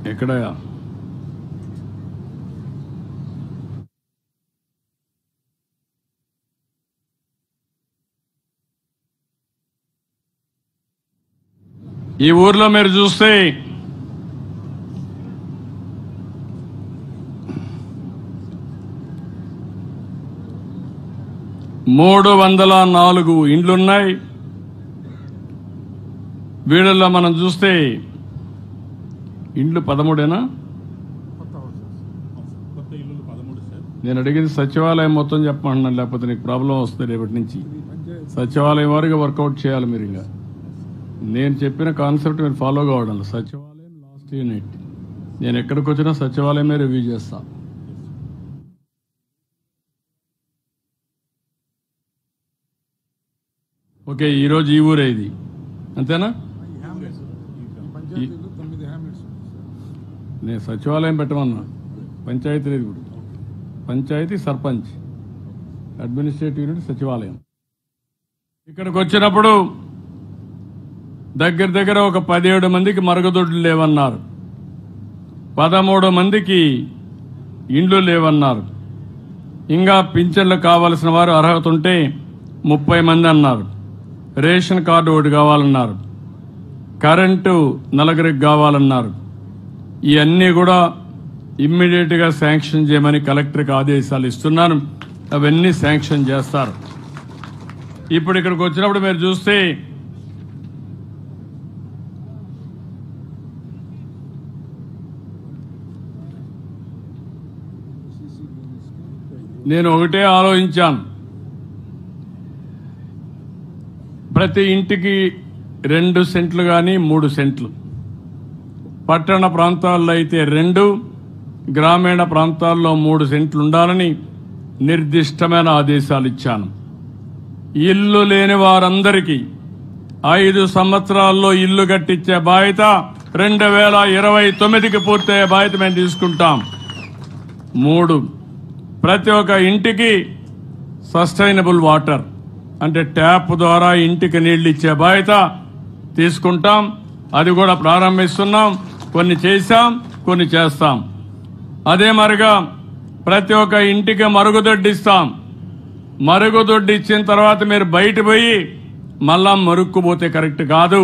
ఎక్కడ ఈ ఊర్లో మీరు చూస్తే మూడు 304 ఇండ్లున్నాయి. వీళ్ళల్లో మనం చూస్తే ఇండ్లు 13ఏనా? నేను అడిగింది సచివాలయం మొత్తం చెప్పమంటున్నాను, లేకపోతే నీకు ప్రాబ్లం వస్తుంది రేపటి నుంచి. సచివాలయం వరకు వర్కౌట్ చేయాలి మీరు. ఇంకా నేను చెప్పిన కాన్సెప్ట్ మీరు ఫాలో కావడం. సచివాలయం లాస్ట్ యూనిట్. నేను ఎక్కడికి వచ్చినా సచివాలయమే రివ్యూ చేస్తా. ఓకే, ఈరోజు ఈ ఊరే ఇది, అంతేనా? నేను సచివాలయం పెట్టమన్నా. పంచాయతీ లేదు కూడా. పంచాయతీ, సర్పంచ్, అడ్మినిస్ట్రేటివ్ యూనిట్, సచివాలయం. ఇక్కడికి వచ్చినప్పుడు దగ్గర ఒక 17 మందికి మరుగుదొడ్లు లేవన్నారు, 13 మందికి ఇండ్లు లేవన్నారు. ఇంకా పింఛన్లు కావాల్సిన వారు అర్హత ఉంటే 30 మంది అన్నారు. రేషన్ కార్డు ఒకటి కావాలన్నారు. కరెంటు 4 కావాలన్నారు. ఇవన్నీ కూడా ఇమ్మీడియట్ గా శాంక్షన్ చేయమని కలెక్టర్కి ఆదేశాలు ఇస్తున్నాను. అవన్నీ శాంక్షన్ చేస్తారు. ఇప్పుడు ఇక్కడికి వచ్చినప్పుడు మీరు చూస్తే నేను ఒకటే ఆలోచించాను. ప్రతి ఇంటికి 2 సెంట్లు కానీ 3 సెంట్లు, పట్టణ ప్రాంతాల్లో అయితే 2, గ్రామీణ ప్రాంతాల్లో 3 సెంట్లు ఉండాలని నిర్దిష్టమైన ఆదేశాలు ఇచ్చాను. ఇల్లు లేని వారందరికీ 5 సంవత్సరాల్లో ఇల్లు కట్టించే బాధ్యత 2029కి పూర్తయ్యే బాధ్యత మేము తీసుకుంటాం. 3, ప్రతి ఒక్క ఇంటికి సస్టైనబుల్ వాటర్ అంటే ట్యాప్ ద్వారా ఇంటికి నీళ్లు ఇచ్చే బాధ్యత తీసుకుంటాం. అది కూడా ప్రారంభిస్తున్నాం. కొన్ని చేశాం, కొన్ని చేస్తాం. అదే మరిగా ప్రతి ఒక్క ఇంటికి మరుగుదొడ్డి ఇస్తాం. మరుగుదొడ్డి ఇచ్చిన తర్వాత మీరు బయట పోయి మళ్ళా మరుక్కుపోతే కరెక్ట్ కాదు.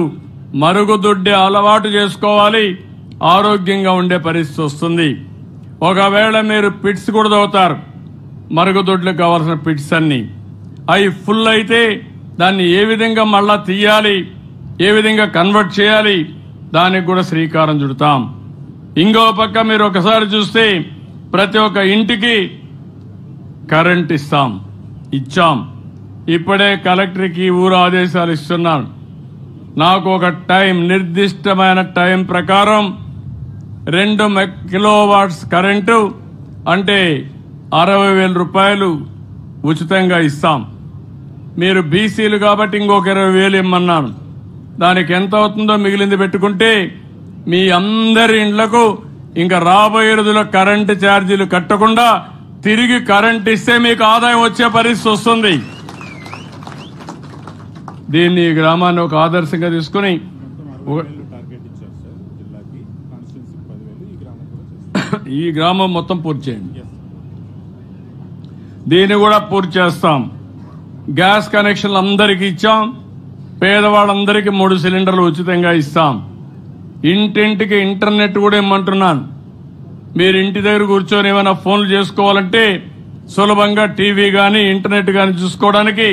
మరుగుదొడ్డి అలవాటు చేసుకోవాలి. ఆరోగ్యంగా ఉండే పరిస్థితి వస్తుంది. ఒకవేళ మీరు పిట్స్ కూడా తవ్వుతారు, మరుగుదొడ్లకు కావాల్సిన పిట్స్ అన్ని అవి ఫుల్ అయితే దాన్ని ఏ విధంగా మళ్ళా తీయాలి, ఏ విధంగా కన్వర్ట్ చేయాలి, దానికి కూడా శ్రీకారం చుడతాం. ఇంకో పక్క మీరు ఒకసారి చూస్తే ప్రతి ఒక్క ఇంటికి కరెంట్ ఇచ్చాం. ఇప్పుడే కలెక్టర్కి ఊరు ఆదేశాలు ఇస్తున్నాను. నాకు ఒక నిర్దిష్టమైన టైం ప్రకారం 2 కిలోవాట్స్ కరెంటు అంటే 60,000 రూపాయలు ఉచితంగా ఇస్తాం. మీరు బీసీలు కాబట్టి ఇంకొక 20,000 ఇమ్మన్నాను. దానికి ఎంత అవుతుందో మిగిలింది పెట్టుకుంటే మీ అందరి ఇండ్లకు ఇంకా రాబోయే రోజుల్లో కరెంటు ఛార్జీలు కట్టకుండా తిరిగి కరెంట్ ఇస్తే మీకు ఆదాయం వచ్చే పరిస్థితి వస్తుంది. దీన్ని ఈ గ్రామాన్ని ఒక ఆదర్శంగా తీసుకుని ఈ గ్రామం మొత్తం పూర్తి చేయండి. దీన్ని కూడా పూర్తి చేస్తాం. గ్యాస్ కనెక్షన్లు అందరికీ ఇచ్చాం. పేదవాళ్ళందరికీ 3 సిలిండర్లు ఉచితంగా ఇస్తాం. ఇంటింటికి ఇంటర్నెట్ కూడా ఇమ్మంటున్నాను. మీరు ఇంటి దగ్గర కూర్చొని ఏమైనా ఫోన్లు చేసుకోవాలంటే సులభంగా టీవీ కానీ ఇంటర్నెట్ కానీ చూసుకోవడానికి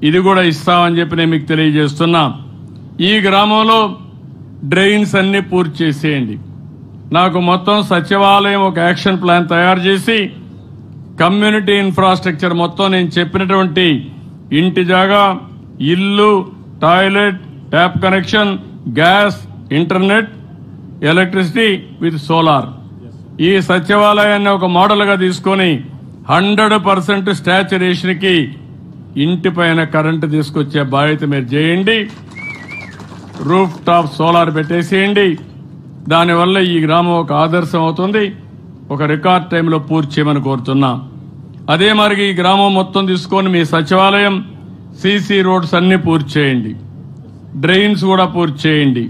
ఇది కూడా ఇస్తామని చెప్పి నేను మీకు తెలియజేస్తున్నా. ఈ గ్రామంలో డ్రైన్స్ అన్ని పూర్తి చేసేయండి. నాకు మొత్తం సచివాలయం ఒక యాక్షన్ ప్లాన్ తయారు చేసి కమ్యూనిటీ ఇన్ఫ్రాస్ట్రక్చర్ మొత్తం నేను చెప్పినటువంటి ఇంటి జాగా, ఇల్లు, toilet, tap connection, gas, internet, electricity with solar, ఈ సచివాలయాన్ని ఒక మోడల్ గా తీసుకొని 100% స్టాచ్యురేషన్ కి ఇంటి పైన కరెంటు తీసుకొచ్చే బాధ్యత మీరు చేయండి. రూఫ్ టాప్ సోలార్ పెట్టేసేయండి. దానివల్ల ఈ గ్రామం ఒక ఆదర్శం అవుతుంది. ఒక రికార్డ్ టైంలో పూర్తి చేయమని కోరుతున్నా. అదే మరి ఈ గ్రామం మొత్తం తీసుకొని మీ సచివాలయం సీసీ రోడ్స్ అన్ని పూర్తి చేయండి. డ్రైన్స్ కూడా పూర్తి చేయండి.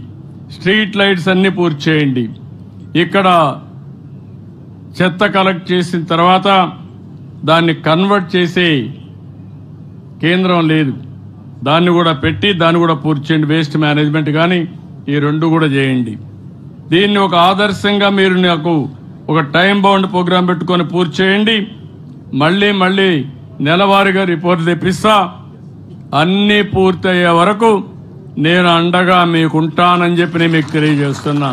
స్ట్రీట్ లైట్స్ అన్ని పూర్తి చేయండి. ఇక్కడ చెత్త కలెక్ట్ చేసిన తర్వాత దాన్ని కన్వర్ట్ చేసే కేంద్రం లేదు. దాన్ని కూడా పెట్టి దాన్ని కూడా పూర్తి చేయండి. వేస్ట్ మేనేజ్మెంట్ కానీ ఈ రెండు కూడా చేయండి. దీన్ని ఒక ఆదర్శంగా మీరు నాకు ఒక టైం బౌండ్ ప్రోగ్రాం పెట్టుకొని పూర్తి చేయండి. మళ్ళీ నెలవారీగా రిపోర్ట్ తెప్పిస్తా. అన్నీ పూర్తయ్యే వరకు నేను అండగా మీకుంటానని చెప్పి నేను మీకు తెలియజేస్తున్నా.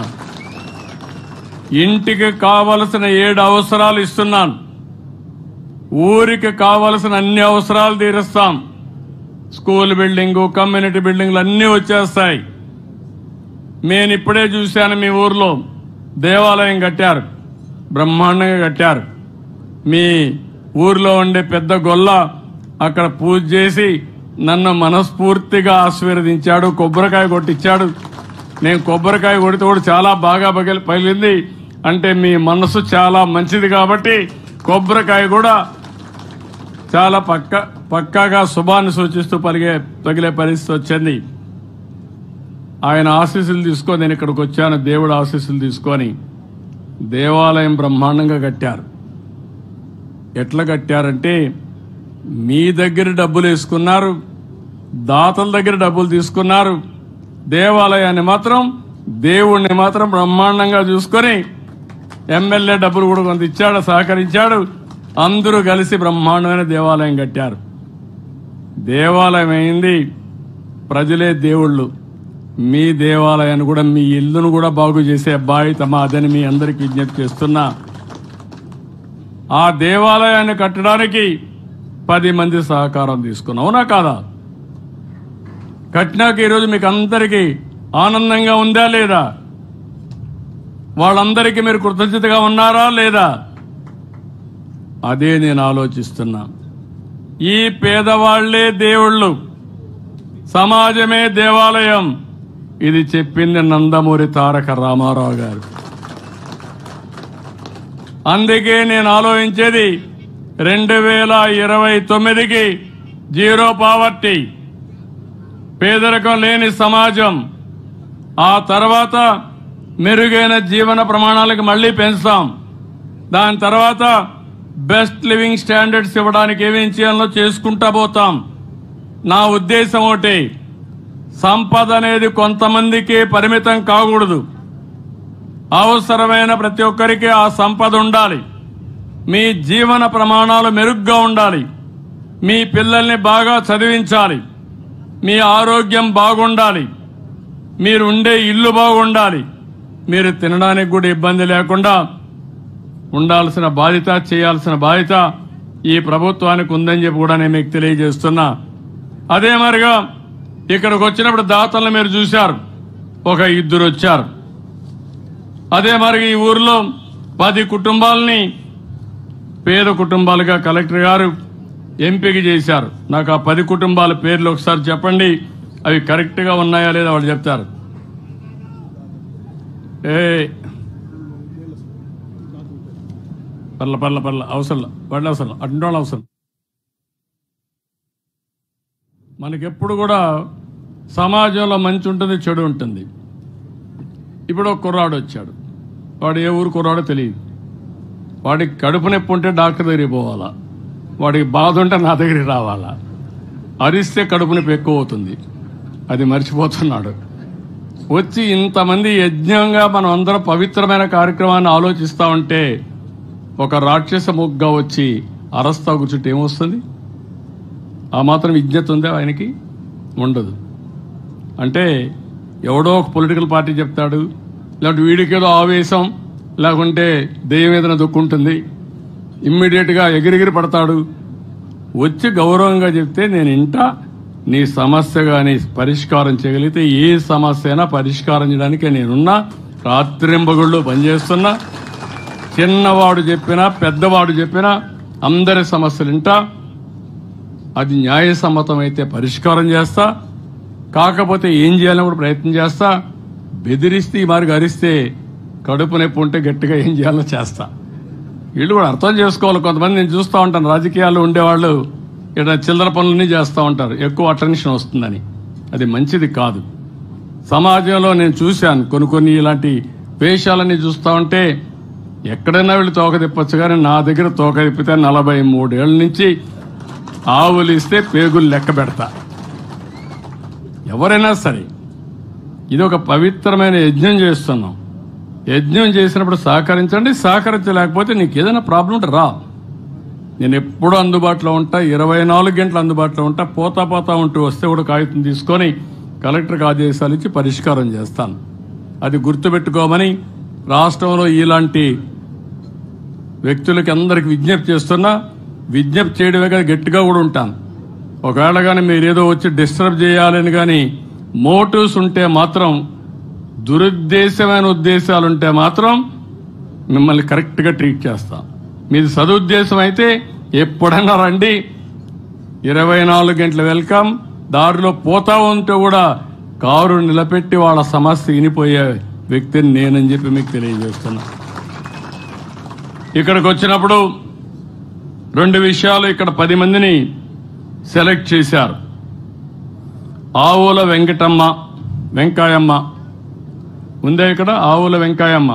ఇంటికి కావలసిన 7 అవసరాలు ఇస్తున్నాను. ఊరికి కావలసిన అన్ని అవసరాలు తీరుస్తాం. స్కూల్ బిల్డింగు, కమ్యూనిటీ బిల్డింగ్లు అన్నీ వచ్చేస్తాయి. నేను ఇప్పుడే చూశాను, మీ ఊర్లో దేవాలయం కట్టారు, బ్రహ్మాండంగా కట్టారు. మీ ఊర్లో ఉండే పెద్ద గొల్ల అక్కడ పూజ చేసి నన్ను మనస్ఫూర్తిగా ఆశీర్వదించాడు, కొబ్బరికాయ కొట్టించాడు. నేను కొబ్బరికాయ కొడితే కూడా చాలా బాగా పగిలింది. అంటే మీ మనసు చాలా మంచిది కాబట్టి కొబ్బరికాయ కూడా చాలా పక్కాగా శుభాన్ని సూచిస్తూ పగిలే పరిస్థితి వచ్చింది. ఆయన ఆశీస్సులు తీసుకొని నేను ఇక్కడికి వచ్చాను. దేవుడు ఆశీస్సులు తీసుకొని దేవాలయం బ్రహ్మాండంగా కట్టారు. ఎట్లా కట్టారంటే మీ దగ్గర డబ్బులు వేసుకున్నారు, దాతల దగ్గర డబ్బులు తీసుకున్నారు. దేవాలయాన్ని మాత్రం, దేవుణ్ణి మాత్రం బ్రహ్మాండంగా చూసుకొని ఎమ్మెల్యే డబ్బులు కూడా కొంత ఇచ్చాడు, సహకరించాడు. అందరూ కలిసి బ్రహ్మాండమైన దేవాలయం కట్టారు. దేవాలయం అయింది, ప్రజలే దేవుళ్ళు. మీ దేవాలయాన్ని కూడా, మీ ఇల్లును కూడా బాగు చేసే బాధ్యత మాదని మీ అందరికీ విజ్ఞప్తి చేస్తున్నా. ఆ దేవాలయాన్ని కట్టడానికి 10 మంది సహకారం తీసుకున్నాం, అవునా కాదా? కట్టినాక ఈరోజు మీకు అందరికీ ఆనందంగా ఉందా లేదా? వాళ్ళందరికీ మీరు కృతజ్ఞతగా ఉన్నారా లేదా? అదే నేను ఆలోచిస్తున్నా. ఈ పేదవాళ్లే దేవుళ్ళు, సమాజమే దేవాలయం. ఇది చెప్పింది నందమూరి తారక రామారావు గారు. అందుకే నేను ఆలోచించేది 2029కి జీరో పావర్టీ, పేదరికం లేని సమాజం. ఆ తర్వాత మెరుగైన జీవన ప్రమాణాలకు మళ్లీ పెంచుతాం. దాని తర్వాత బెస్ట్ లివింగ్ స్టాండర్డ్స్ ఇవ్వడానికి ఏమేం చేయాలో చేసుకుంటా పోతాం. నా ఉద్దేశం ఒకటి, సంపద అనేది కొంతమందికి పరిమితం కాకూడదు. అవసరమైన ప్రతి ఒక్కరికి ఆ సంపద ఉండాలి. మీ జీవన ప్రమాణాలు మెరుగ్గా ఉండాలి. మీ పిల్లల్ని బాగా చదివించాలి. మీ ఆరోగ్యం బాగుండాలి. మీరు ఉండే ఇల్లు బాగుండాలి. మీరు తినడానికి కూడా ఇబ్బంది లేకుండా ఉండాల్సిన బాధ్యత, చేయాల్సిన బాధ్యత ఈ ప్రభుత్వానికి ఉందని చెప్పి కూడా నేను మీకు తెలియజేస్తున్నా. అదే మరిగా ఇక్కడికి వచ్చినప్పుడు దాతలను మీరు చూశారు, ఒక 2 వచ్చారు. అదే మరి ఈ ఊర్లో 10 కుటుంబాలని పేద కుటుంబాలుగా కలెక్టర్ గారు ఎంపిక చేశారు. నాకు ఆ 10 కుటుంబాల పేర్లు ఒకసారి చెప్పండి, అవి కరెక్ట్ గా ఉన్నాయా లేదా వాళ్ళు చెప్తారు. పర్ల అవసరం వాళ్ళ అవసరం అడ్డోళ్ళ అవసరం. మనకెప్పుడు కూడా సమాజంలో మంచి ఉంటుంది, చెడు ఉంటుంది. ఇప్పుడు ఒక కుర్రాడు వచ్చాడు, వాడు ఏ ఊరు కుర్రాడో తెలియదు. వాడికి కడుపు నొప్పి ఉంటే డాక్టర్ దగ్గరికి పోవాలా, వాడికి బాధ ఉంటే నా దగ్గరికి రావాలా. అరిస్తే కడుపు నొప్పి ఎక్కువ అవుతుంది, అది మర్చిపోతున్నాడు. వచ్చి ఇంతమంది యజ్ఞంగా మనం అందరం పవిత్రమైన కార్యక్రమాన్ని ఆలోచిస్తా ఉంటే ఒక రాక్షస ముగ్గా వచ్చి అరస్తా కూర్చుంటే ఏమొస్తుంది? ఆ మాత్రం విజ్ఞత ఉందా ఆయనకి? ఉండదు. అంటే ఎవడో ఒక పొలిటికల్ పార్టీ చెప్తాడు, లేకపోతే వీడికి ఏదో ఆవేశం, లేకుంటే దెయ్యం ఏదైనా దుక్కుంటుంది, ఇమ్మీడియట్గా ఎగిరిగిరి పడతాడు. వచ్చి గౌరవంగా చెప్తే నేను ఇంటా, నీ సమస్య కానీ పరిష్కారం చేయగలిగితే ఏ సమస్య అయినా పరిష్కారం చేయడానికి నేనున్నా. రాత్రింబగుళ్ళు పనిచేస్తున్నా. చిన్నవాడు చెప్పినా పెద్దవాడు చెప్పినా అందరి సమస్యలు ఇంటా. అది న్యాయసమ్మతం అయితే పరిష్కారం చేస్తా, కాకపోతే ఏం చేయాలని కూడా ప్రయత్నం చేస్తా. బెదిరిస్తే ఈ మార్గం అరిస్తే కడుపు నొప్పి ఉంటే గట్టిగా ఏం చేయాలో చేస్తా. వీళ్ళు కూడా అర్థం చేసుకోవాలి. కొంతమంది నేను చూస్తూ ఉంటాను, రాజకీయాల్లో ఉండేవాళ్ళు ఇక్కడ చిల్లర పనులన్నీ చేస్తూ ఉంటారు, ఎక్కువ అటెన్షన్ వస్తుందని. అది మంచిది కాదు. సమాజంలో నేను చూశాను కొన్ని ఇలాంటి వేషాలని చూస్తా ఉంటే ఎక్కడైనా వీళ్ళు తోక తిప్పచ్చు, కానీ నా దగ్గర తోక తిప్పితే 43 ఏళ్ల నుంచి ఆవులు ఇస్తే పేగులు లెక్క పెడతా. ఎవరైనా సరే ఇది ఒక పవిత్రమైన యజ్ఞం చేస్తున్నాం. యజ్ఞం చేసినప్పుడు సహకరించండి, సహకరించలేకపోతే నీకు ఏదైనా ప్రాబ్లం ఉంటే రా, నేను ఎప్పుడూ అందుబాటులో ఉంటా, 24 గంటలు అందుబాటులో ఉంటా. పోతా ఉంటూ వస్తే కూడా కాగితం తీసుకొని కలెక్టర్కి ఆదేశాలు ఇచ్చి పరిష్కారం చేస్తాను. అది గుర్తుపెట్టుకోమని రాష్ట్రంలో ఇలాంటి వ్యక్తులకి అందరికి విజ్ఞప్తి చేస్తున్నా. విజ్ఞప్తి చేయడమే కానీ గట్టిగా కూడా ఉంటాను. ఒకవేళ కానీ మీరు ఏదో వచ్చి డిస్టర్బ్ చేయాలని కానీ మోటివ్స్ ఉంటే మాత్రం, దురుద్దేశమైన ఉద్దేశాలుంటే మాత్రం మిమ్మల్ని కరెక్ట్గా ట్రీట్ చేస్తాం. మీది సదుద్దేశం అయితే ఎప్పుడైనా రండి, 24 గంటల వెల్కమ్. దారిలో పోతా ఉంటే కూడా కారు నిలబెట్టి వాళ్ళ సమస్య వినిపోయే వ్యక్తిని నేనని చెప్పి మీకు తెలియజేస్తున్నా. ఇక్కడికి వచ్చినప్పుడు 2 విషయాలు, ఇక్కడ 10 మందిని సెలెక్ట్ చేశారు. ఆవుల వెంకాయమ్మ ఉందే ఇక్కడ, ఆవుల వెంకాయమ్మ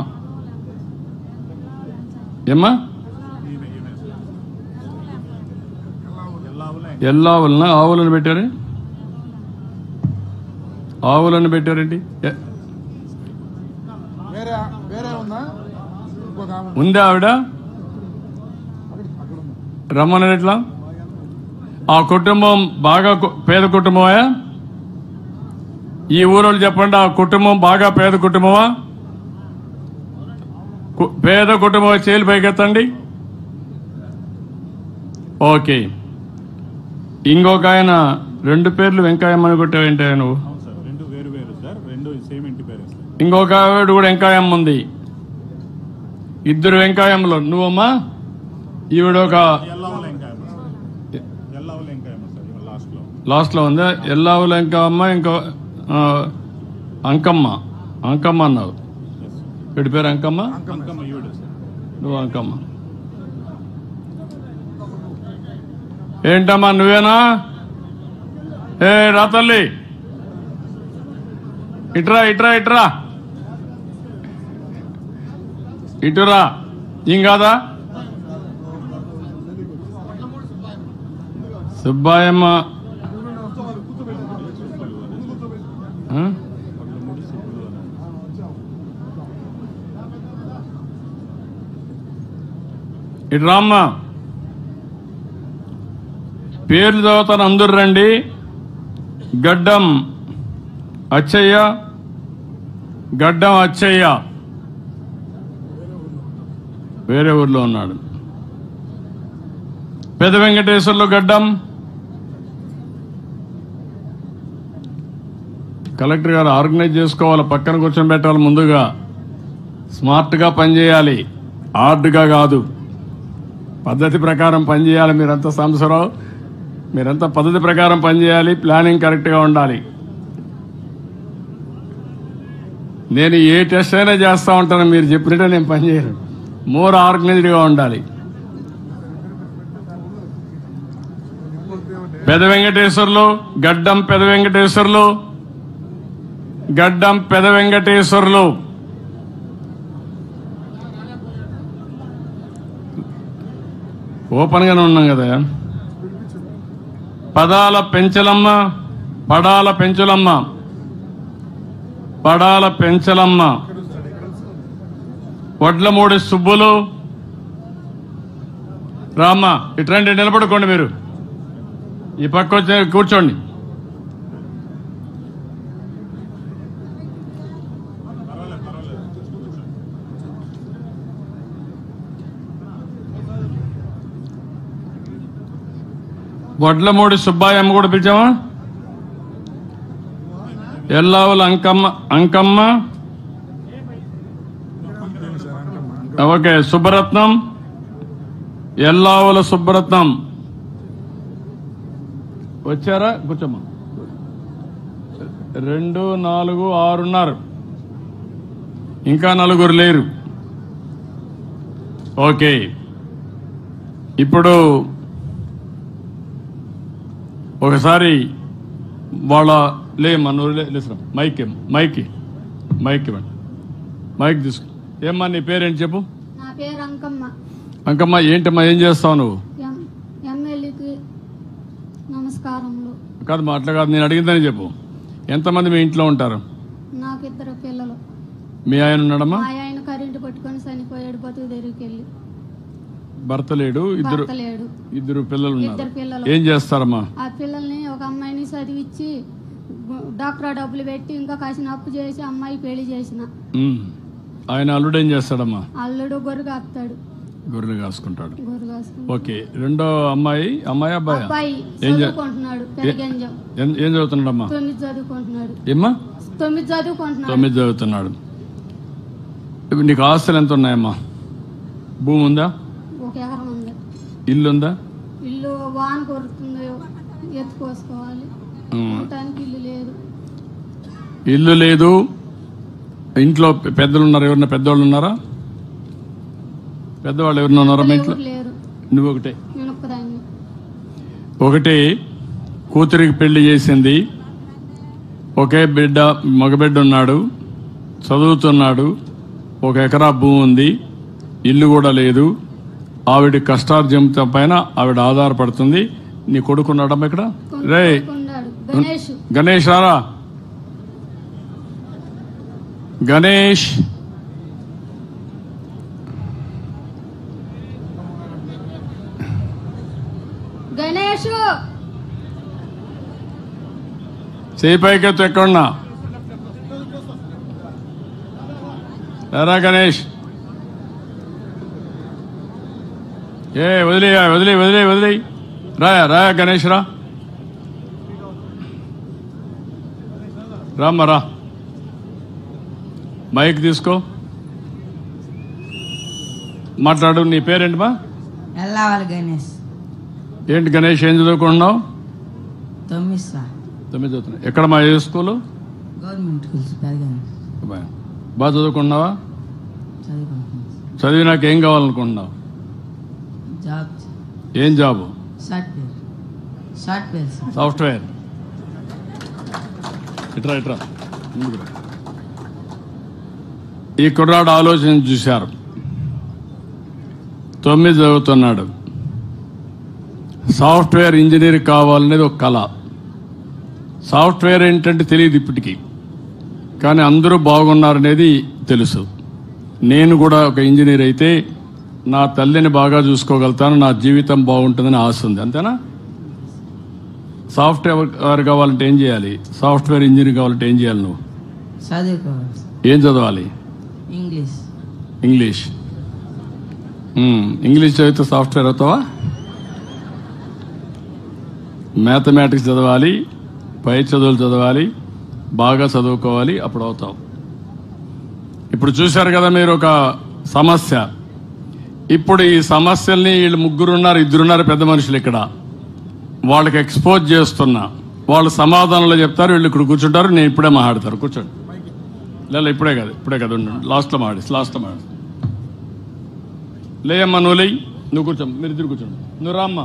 ఏమ్మా, ఎల్లావులన ఆవులను పెట్టారు, ఆవులను పెట్టారండి. ఉందా ఆవిడ రమ్మని ఎట్లా? ఆ కుటుంబం బాగా పేద కుటుంబమా? ఈ ఊరోళ్ళు చెప్పండి, ఆ కుటుంబం బాగా పేద కుటుంబమా? పేద కుటుంబం చేలు పైకెత్తండి. ఓకే. ఇంకొక ఆయన 2 పేర్లు వెంకాయమ్మని కొట్టావేంటే నువ్వు? ఇంకొక ఆవిడ కూడా వెంకాయమ్మ ఉంది. 2 వెంకాయమ్మలు. నువ్వమ్మా ఈవిడ ఒక లాస్ట్ లో ఉందా? ఎల్లావుల వెంకాయమ్మ, ఇంకో అంకమ్మ అన్నావు. వీడి పేరు అంకమ్మ, నువ్వు అంకమ్మ. ఏంటమ్మా నువ్వేనా? ఏ రా తల్లి, ఇట్రా ఇటురా. ఇంకాదా సుబ్బాయమ్మ, ఇటు రామ్మా. పేర్లు చదువుతాను, అందరు రండి. గడ్డం అచ్చయ్య వేరే ఊర్లో ఉన్నాడు. పెద్ద వెంకటేశ్వర్లు గడ్డం. కలెక్టర్ గారు ఆర్గనైజ్ చేసుకోవాలి, పక్కన కూర్చొని పెట్టాలి. ముందుగా స్మార్ట్గా పనిచేయాలి, హార్డ్గా కాదు. పద్ధతి ప్రకారం పనిచేయాలి. మీరంతా సంవత్సరం మీరంతా పద్ధతి ప్రకారం పనిచేయాలి. ప్లానింగ్ కరెక్ట్గా ఉండాలి. నేను ఏ టెస్ట్ అయినా చేస్తూ ఉంటాను, మీరు చెప్పినట్టే నేను పనిచేయను. మోర్ ఆర్గనైజ్డ్గా ఉండాలి. పెద్ద వెంకటేశ్వర్లు గడ్డం, పెద్ద వెంకటేశ్వర్లు. ఓపెన్ గానే ఉన్నాం కదా. పడాల పెంచలమ్మ, వడ్లమూడి సుబ్బులు. రామ్మ ఇట్రండి, నిలబడుకోండి. మీరు ఈ పక్క వచ్చి కూర్చోండి. వడ్లమూడి సుబ్బాయమ్మ కూడా పిలిచామా? ఎల్లావుల అంకమ్మ, ఓకే. సుబ్బరత్నం, ఎల్లావుల సుబ్బరత్నం వచ్చారా? కూర్చోమ్మా. 2, 4, 6 ఉన్నారు. ఇంకా 4 లేరు. ఓకే. ఇప్పుడు ఒకసారి వాళ్ళ లేమ్మా, నువ్వు లేసిన మైక్ ఇవ్వండి. మైక్ తీసుకో. ఏమ్మా నీ పేరేంటి చెప్పు. నా పేరు అంకమ్మ. అంకమ్మ ఏంటమ్మా, ఏం చేస్తావు నువ్వు? ఎమ్మెల్యేకి నమస్కారములు. కాదు మా అట్లా కాదు, నేను అడిగిందని చెప్పు. ఎంతమంది మీ ఇంట్లో ఉంటారు? నాకు 2 పిల్లలు. మీ ఆయన ఉన్నాడమ్మా? మా ఆయన కరెంటు పట్టుకొని చనిపోయాడు, బతుకు దగ్గరికి వెళ్ళి. భర్త లేడు, ఇద్దరు పిల్లలు ఉన్నారు. 2 పిల్లలు. ఏం చేస్తారమ్మా? ఆ పిల్లల్ని ఒక అమ్మాయిని చదివించి డాక్టర్ డబ్బులు పెట్టి ఇంకా కాసిన అప్పు చేసి అమ్మాయి పెళ్లి చేసిన. ఆయన అల్లుడు ఏం చేస్తాడమ్మా? అల్లుడు గొర్రె కాస్తాడు. గొర్రెలు కాసుకుంటాడు. ఓకే. రెండో అబ్బాయి అబ్బాయి చదువుకుంటున్నాడు. ఏం చదువుతున్నాడమ్మా? 9 చదువుకుంటున్నాడు. ఏమ్మా? 9 చదువుకుంటున్నాడు. 9 చదువుతున్నాడు. నీకు ఆస్తులు ఎంత ఉన్నాయమ్మా? భూమి ఉందా? 1 ఎకరం ఉంది. ఇల్లు ఉందా? ఇల్లు వాన కొరుతుంది, ఎత్తుకోసుకోవాలి. ఇల్లు లేదు. ఇంట్లో పెద్దలు ఉన్నారు? ఎవరన్నా పెద్దవాళ్ళు ఉన్నారా? పెద్దవాళ్ళు ఎవరన్నా ఉన్నారా మీ ఇంట్లో? నువ్వు ఒకటే కూతురికి పెళ్లి చేసింది. ఒకే బిడ్డ, మగబిడ్డ ఉన్నాడు, చదువుతున్నాడు. 1 ఎకరా భూమి ఉంది, ఇల్లు కూడా లేదు. ఆవిడ కష్టార్జితం పైన ఆవిడ ఆధారపడుతుంది. నీ కొడుకున్నాడమ్మా ఇక్కడ? రే గణేష్ రారా. గణేష్ చేయి పైకెత్తు. ఎక్కడున్నా రారా గణేష్. వదిలే రా గణేష్ రా. రామ్మా. మైక్ తీసుకో, మాట్లాడు. నీ పేరేంటమ్మా? గణేష్. ఏంటి గణేష్, ఏం చదువుకుంటున్నావు? 9 చదువుతున్నావు. ఎక్కడమ్మా? ఏ స్కూలు? Government school. బాగా చదువుకుంటున్నావా? చదివినాక ఏం కావాలనుకుంటున్నావు? జాబ్. ఏం జాబు? సాఫ్ట్వేర్. ఇట్రా. ఈ కుర్రాడు ఆలోచన చూశారు. 9 చదువుతున్నాడు. సాఫ్ట్వేర్ ఇంజనీర్ కావాలనేది ఒక కళ. సాఫ్ట్వేర్ ఏంటంటే తెలియదు ఇప్పటికీ, కానీ అందరూ బాగున్నారనేది తెలుసు. నేను కూడా ఒక ఇంజనీర్ అయితే నా తల్లిని బాగా చూసుకోగలుగుతాను, నా జీవితం బాగుంటుందని ఆశ ఉంది. అంతేనా? సాఫ్ట్వేర్ కావాలంటే ఏం చేయాలి? సాఫ్ట్వేర్ ఇంజనీర్ కావాలంటే ఏం చేయాలి? నువ్వు ఏం చదవాలి? ఇంగ్లీష్. ఇంగ్లీష్ చదివితే సాఫ్ట్వేర్ అవుతావా? మ్యాథమెటిక్స్ చదవాలి, పై చదువులు చదవాలి, బాగా చదువుకోవాలి, అప్పుడు అవుతావు. ఇప్పుడు చూశారు కదా మీరు ఒక సమస్య. ఇప్పుడు ఈ సమస్యల్ని వీళ్ళు 2 పెద్ద మనుషులు ఇక్కడ, వాళ్ళకి ఎక్స్పోజ్ చేస్తున్నా. వాళ్ళు సమాధానాలు చెప్తారు, వీళ్ళు ఇక్కడ కూర్చుంటారు, నేను ఇప్పుడే మాట్లాడతారు. కూర్చోండి. లేదా ఇప్పుడే కదా ఉండండి. లాస్ట్లో మాట్లాడు. లేయమ్మా, నువ్వు లేయి. నువ్వు కూర్చో, మీరు ఇద్దరు కూర్చోండి. నువ్వు రామ్మా.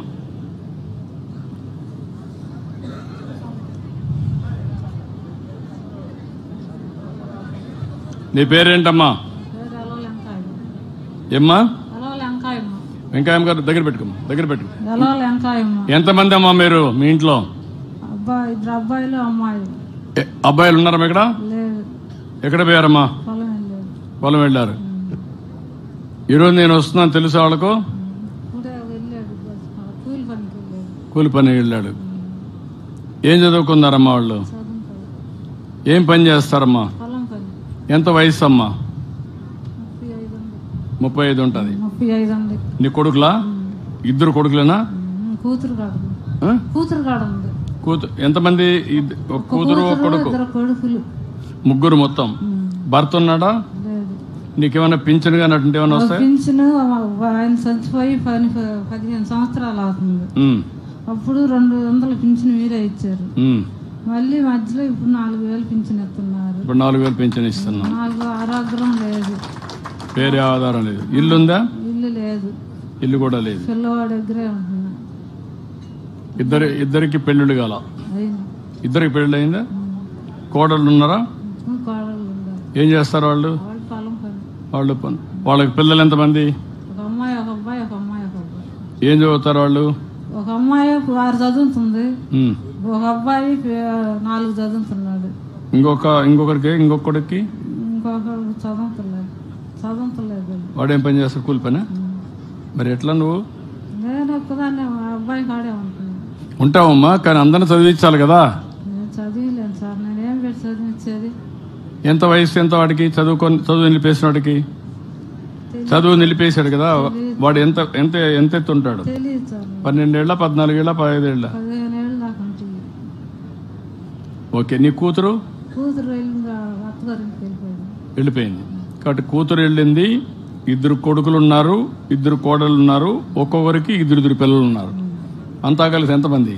నీ పేరేంటమ్మా? ఏమ్మా? వెంకాయమ్మ గారు దగ్గర పెట్టుకో. ఎంతమంది అమ్మా మీరు మీ ఇంట్లో? అబ్బాయిలు ఉన్నారమ్మా ఇక్కడ? ఎక్కడ పోయారమ్మా? పొలం వెళ్ళారు. ఈరోజు నేను వస్తున్నాను తెలుసా వాళ్ళకు? కూలి పని వెళ్ళాడు. ఏం చదువుకున్నారమ్మా వాళ్ళు? ఏం పని చేస్తారమ్మా? ఎంత వయసు అమ్మా? 35 ఉంటుంది. నీ కొడుకులా? 2 కొడుకులేనా? కూతురు. ఎంతమంది? కూతురు, కొడుకు, 3 మొత్తం. భర్త ఉన్నాడా? నీకేమైనా పింఛన్ కానీ అటువంటి ఏమైనా వస్తాయి? పింఛను ఆయన చచ్చిపోయి 15 సంవత్సరాలు అవుతుంది. అప్పుడు 200 పింఛన్ మీరే ఇచ్చారు. మళ్ళీ మధ్యలో ఇప్పుడు 4000 పింఛన్ ఇస్తున్నారు. ఇప్పుడు 4000 పింఛన్ ఇస్తున్నా. నాకు ఆరోగ్యం లేదు, వేరే ఆధారం లేదు. ఇల్లు ఉందా? ఇల్లు లేదు. ఇల్లు కూడా లేదు. పిల్లవాడి దగ్గరే ఉంటున్నా. ఇద్దరికి పెళ్ళిళ్ళు కాల? ఇద్దరికి పెళ్ళి అయిందా? కోడళ్ళు ఉన్నారా? కోడళ్ళు. ఏం చేస్తారు వాళ్ళు? పొలం వాళ్ళకి పిల్లలు ఎంతమంది? ఒక అమ్మాయి ఒక అబ్బాయి, ఒక అమ్మాయి ఒక అబ్బాయి. ఏం చదువుతారు వాళ్ళు? ఒక అమ్మాయి 6 చదువుతుంది, ఒక అబ్బాయి 4 చదువుతున్నాడు. ఇంకొకరికి ఇంకొకరు చదువుతలేదు. వాడేం పని చేస్తాడు? కూలి పని. మరి ఎట్లా నువ్వు? నేను ఒక్కదాన్ని మా అబ్బాయి కాడే ఉంటున్నాను. ఉంటావమ్మా, కానీ అందరిని చదివించాలి కదా. నేను చదివలేను సార్, నేనేం పెట్టి చదివించేది? ఎంత వయసు ఎంత వాడికి? చదువు నిలిపేసిన వాడికి? చదువు నిలిపేశాడు కదా, వాడు ఎంత ఎంత ఎంత ఎత్తు ఉంటాడు? తెలియదు సార్. 12 ఏళ్ళ, 14 ఏళ్ళ, 15 ఏళ్ళ? 15 ఏళ్ళు దాకా ఉంటుంది. ఓకే, నీ కూతురు? కూతురు అత్తగారికి వెళ్ళిపోయింది. కాబట్టి కూతురు వెళ్ళింది, 2 కొడుకులు ఉన్నారు, 2 కోడళ్ళు ఉన్నారు, ఒక్కొక్కరికి 2 పిల్లలు ఉన్నారు. అంతా కలిసి ఎంతమంది?